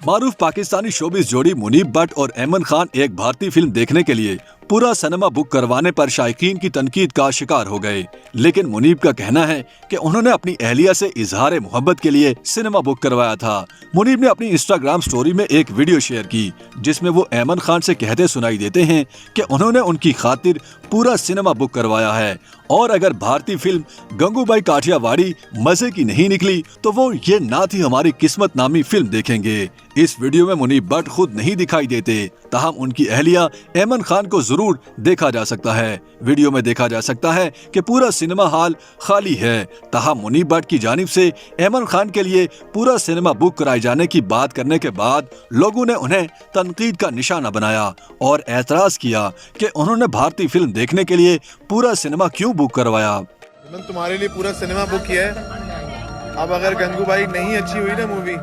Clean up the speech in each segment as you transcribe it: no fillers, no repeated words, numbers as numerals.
मारूफ Pakistani showbiz जोड़ी मुनीब भट्ट और ऐमन खान एक भारतीय फिल्म देखने के लिए पूरा सिनेमा बुक करवाने पर शायकीन की तनकीद का शिकार हो गए। लेकिन मुनीब का कहना है कि उन्होंने अपनी अहलिया से इजहार मोहब्बत के लिए सिनेमा बुक करवाया था। मुनीब ने अपनी इंस्टाग्राम स्टोरी में एक वीडियो शेयर की जिसमें वो ऐमन खान से कहते सुनाई देते हैं कि उन्होंने उनकी खातिर पूरा सिनेमा बुक करवाया है और अगर भारतीय फिल्म गंगूबाई काठियावाड़ी मजे की नहीं निकली तो वो ये ना थी हमारी किस्मत नामी फिल्म देखेंगे। इस वीडियो में मुनीब भट्ट खुद नहीं दिखाई देते, ताहम उनकी अहलिया ऐमन खान को जरूर देखा जा सकता है। वीडियो में देखा जा सकता है कि पूरा सिनेमा हॉल खाली है। ताहम मुनीब भट्ट की जानिब से ऐमन खान के लिए पूरा सिनेमा बुक कराए जाने की बात करने के बाद लोगों ने उन्हें तनकीद का निशाना बनाया और एतराज किया कि उन्होंने भारतीय फिल्म देखने के लिए पूरा सिनेमा क्यों बुक करवाया। मैंने तुम्हारे लिए पूरा सिनेमा बुक किया है। अब अगर गंगूबाई नहीं अच्छी हुई ना मूवी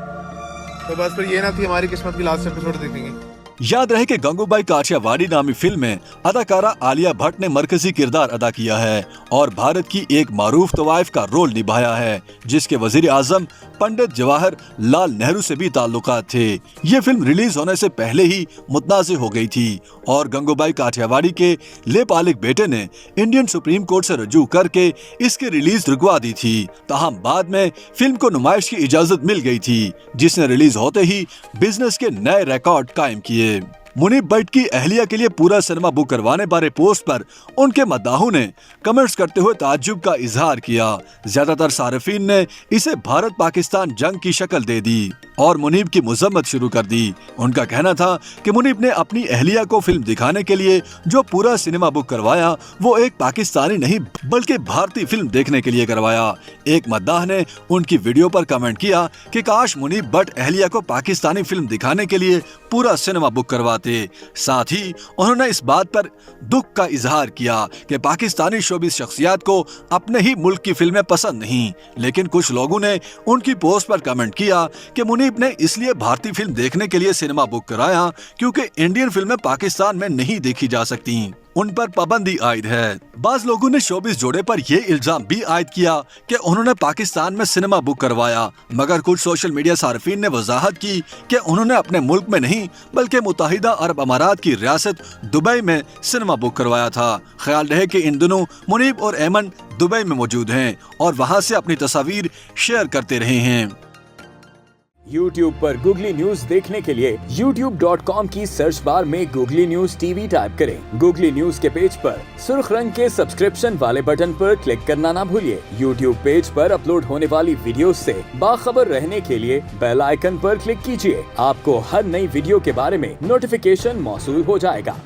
तो बस फिर ये ना थी हमारी किस्मत की लास्ट एपिसोड देखेंगे। याद रहे कि गंगूबाई काठियावाड़ी नामी फिल्म में अदाकारा आलिया भट्ट ने मरकजी किरदार अदा किया है और भारत की एक मारूफ तवाइफ का रोल निभाया है जिसके वजीर आजम पंडित जवाहर लाल नेहरू से भी ताल्लुकात थे। ये फिल्म रिलीज होने से पहले ही मुतनाज़ हो गई थी और गंगूबाई काठियावाड़ी के लेपालिक बेटे ने इंडियन सुप्रीम कोर्ट से रजू करके इसकी रिलीज रुकवा दी थी। ताहम बाद में फिल्म को नुमाइश की इजाजत मिल गई थी जिसने रिलीज होते ही बिजनेस के नए रिकॉर्ड कायम किए। मुनीब भट्ट की अहलिया के लिए पूरा सिनेमा बुक करवाने बारे पोस्ट पर उनके मद्दाहों ने कमेंट्स करते हुए ताज्जुब का इजहार किया। ज्यादातर सार्फिन ने इसे भारत पाकिस्तान जंग की शक्ल दे दी और मुनीब की मजम्मत शुरू कर दी। उनका कहना था कि मुनीब ने अपनी अहलिया को फिल्म दिखाने के लिए जो पूरा सिनेमा बुक करवाया वो एक पाकिस्तानी नहीं बल्कि भारतीय फिल्म देखने के लिए करवाया। एक मद्दाह ने उनकी वीडियो पर कमेंट किया कि काश मुनीब भट्ट अहलिया को पाकिस्तानी फिल्म दिखाने के लिए पूरा सिनेमा बुक करवाते। साथ ही उन्होंने इस बात पर दुख का इजहार किया कि पाकिस्तानी शोबिस शख्सियात को अपने ही मुल्क की फिल्में पसंद नहीं। लेकिन कुछ लोगों ने उनकी पोस्ट पर कमेंट किया कि मुनीब ने इसलिए भारतीय फिल्म देखने के लिए सिनेमा बुक कराया क्योंकि इंडियन फिल्में पाकिस्तान में नहीं देखी जा सकती, उन पर पाबंदी आयद है। बाज लोगों ने शोबिस जोड़े पर यह इल्जाम भी आयद किया कि उन्होंने पाकिस्तान में सिनेमा बुक करवाया, मगर कुछ सोशल मीडिया सार्फिन ने वजाहत की कि उन्होंने अपने मुल्क में नहीं बल्कि मुत्तहिदा अरब अमारात की रियासत दुबई में सिनेमा बुक करवाया था। ख्याल रहे कि इन दिनों मुनीब और ऐमन दुबई में मौजूद हैं और वहां से अपनी तस्वीर शेयर करते रहे हैं। YouTube पर गूगली न्यूज देखने के लिए youtube.com की सर्च बार में गूगली न्यूज टीवी टाइप करें। गूगली न्यूज के पेज पर सुर्ख रंग के सब्सक्रिप्शन वाले बटन पर क्लिक करना ना भूलिए। YouTube पेज पर अपलोड होने वाली वीडियोस से बाखबर रहने के लिए बेल आइकन पर क्लिक कीजिए। आपको हर नई वीडियो के बारे में नोटिफिकेशन मौसूल हो जाएगा।